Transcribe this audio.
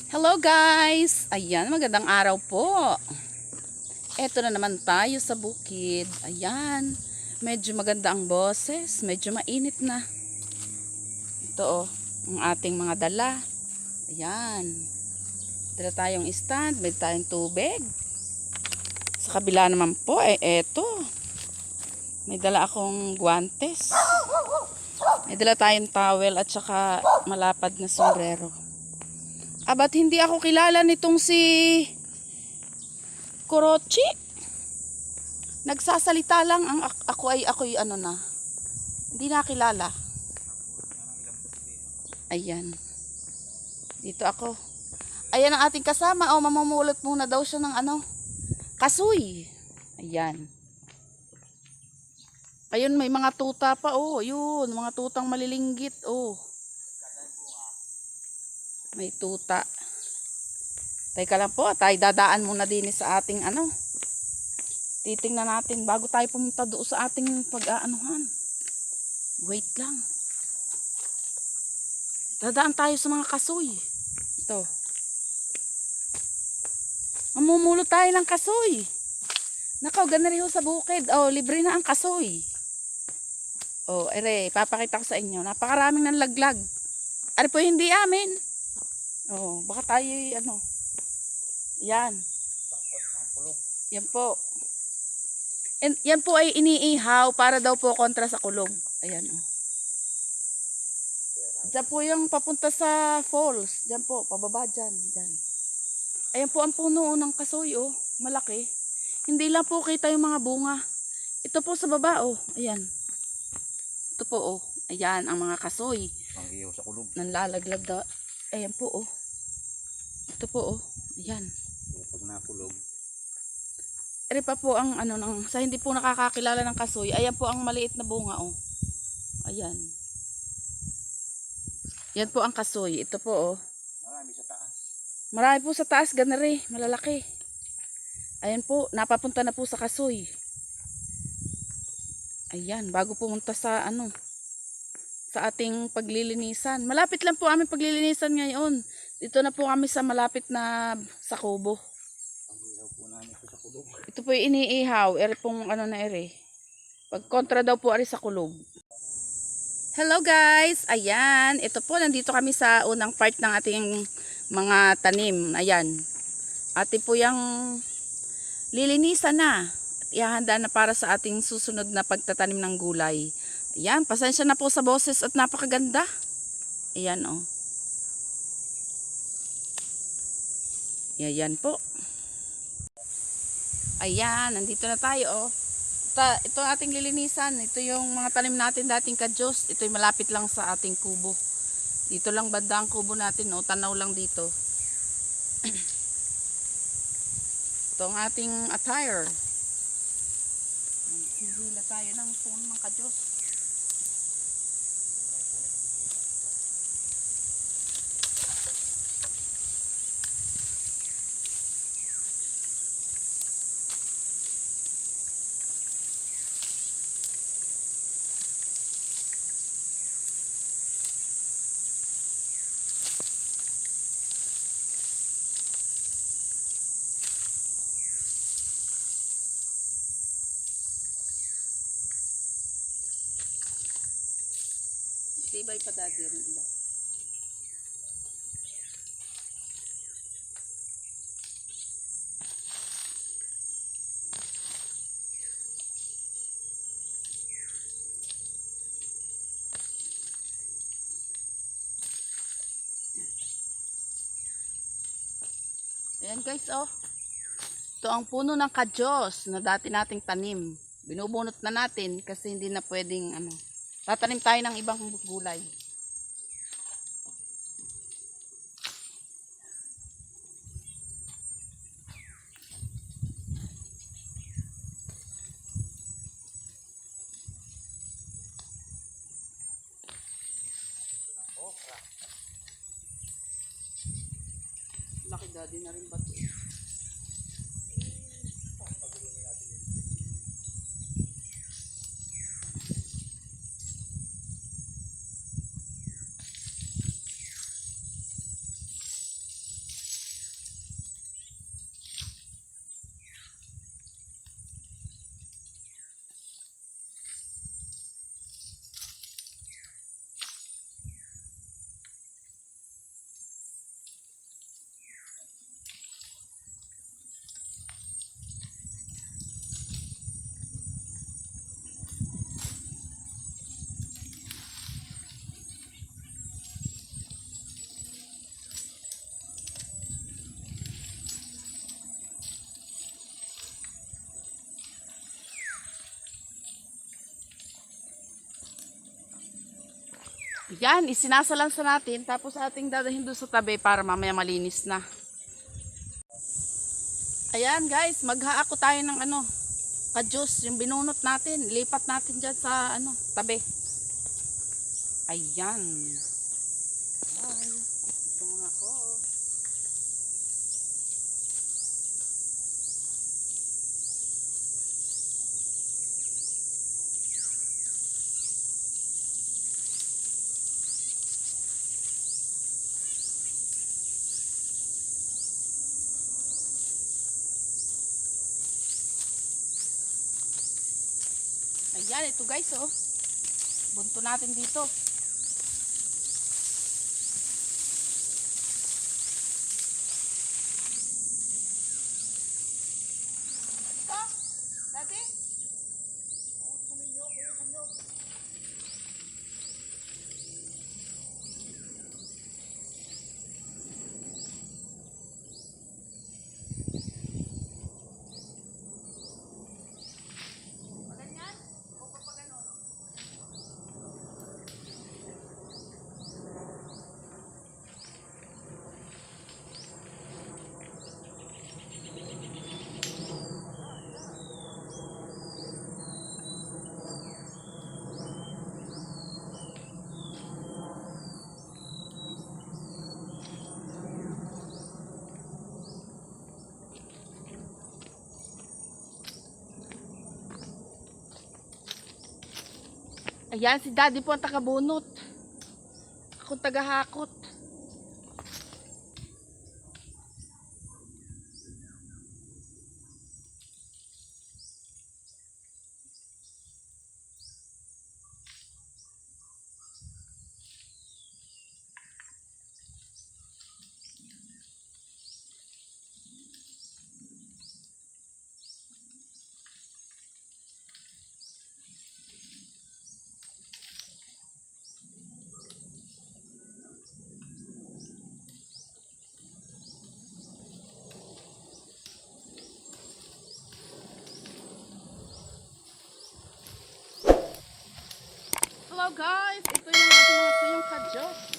Hello guys! Ayan, magandang araw po. Eto na naman tayo sa bukid. Ayan, medyo maganda ang boses. Medyo mainit na. Ito oh, ang ating mga dala. Ayan. Dala tayong stand, may tayong tubig. Sa kabila naman po, eto. May dala akong guantes. May dala tayong towel at saka malapad na sombrero. Ba't hindi ako kilala nitong si Kurochi? Nagsasalita lang ang ako'y ano na. Hindi nakilala. Ayan. Dito ako. Ayan ang ating kasama. Oh, mamumulot muna daw siya ng ano, kasoy. Ayan. Ayun, may mga tuta pa. Oh, yun. Mga tutang malilinggit. Oh. May tuta. Teka lang po, tayo dadaan muna din sa ating ano. Titingnan natin bago tayo pumunta doon sa ating pag-aanuhan. Wait lang. Dadaan tayo sa mga kasoy. Ito. Mamumulo tayo ng kasoy. Nakaw, gana rin sa bukid. Oh, libre na ang kasoy. Oh, ere, papakita ko sa inyo. Napakaraming ng laglag. Ari po hindi amin. Oh, baka tayo ano. Yan. Yan po. And yan po ay iniihaw para daw po kontra sa kulog. Ayan oh. Diyan po yung papunta sa falls. Diyan po, pababa dyan. Diyan. Ayan po ang puno ng kasoy oh. Malaki. Hindi lang po kita yung mga bunga. Ito po sa baba oh. Ayan. Ito po oh. Ayan ang mga kasoy. Ang iyo sa kulog. Nanlalaglag daw. Ayan po oh. Ito po oh. Ayan. Pag nakulog. Ere pa po ang ano ng sa hindi po nakakakilala ng kasoy. Ayan po ang maliit na bunga oh. Ayan. Yan po ang kasoy. Ito po oh. Marami sa taas. Marami po sa taas ganari, malalaki. Ayan po, napapunta na po sa kasoy. Ayan, bago pumunta sa ano sa ating paglilinisan. Malapit lang po aming paglilinisan ngayon. Dito na po kami sa malapit na sa kubo. Ang ihaw po namin ito sa kulog. Ito po yung iniihaw, ere pong ano na ere. Pag kontra daw po ari sa kulog. Hello guys, ayan, ito po nandito kami sa unang part ng ating mga tanim. Ayan. Ate po yung lilinisan na. At ihahanda na para sa ating susunod na pagtatanim ng gulay. Ayan, pasensya na po sa boses at napakaganda. Ayan oh. Ayan po. Ayan, nandito na tayo oh. Ito ating lilinisan. Ito yung mga tanim natin dating kadyos. Ito yung malapit lang sa ating kubo. Dito lang banda ang kubo natin oh. Tanaw lang dito. Ito ang ating attire. Hihila tayo ng puno ng kadyos. Tibay pa dati rin iba. Ayan guys oh. Ito ang puno ng kadyos na dati nating tanim. Binubunot na natin kasi hindi na pwedeng ano. Tatanim tayo ng ibang gulay. Laki daddy na rin ba ito? Yan, isinasalansa natin. Tapos ating dadahin doon sa tabi para mamaya malinis na. Ayan guys, maghaako tayo ng ka-juice. Yung binunot natin. Lipat natin dyan sa tabi. Ayan. Bye. Ito muna ako. Ayan, ito guys, oh. Bunto natin dito. Ito, dati? Maganyan? O papaganon? Ayan, si Daddy po ang tagabunot. Ako tagahakot. Hello guys, ito yung ka-juice.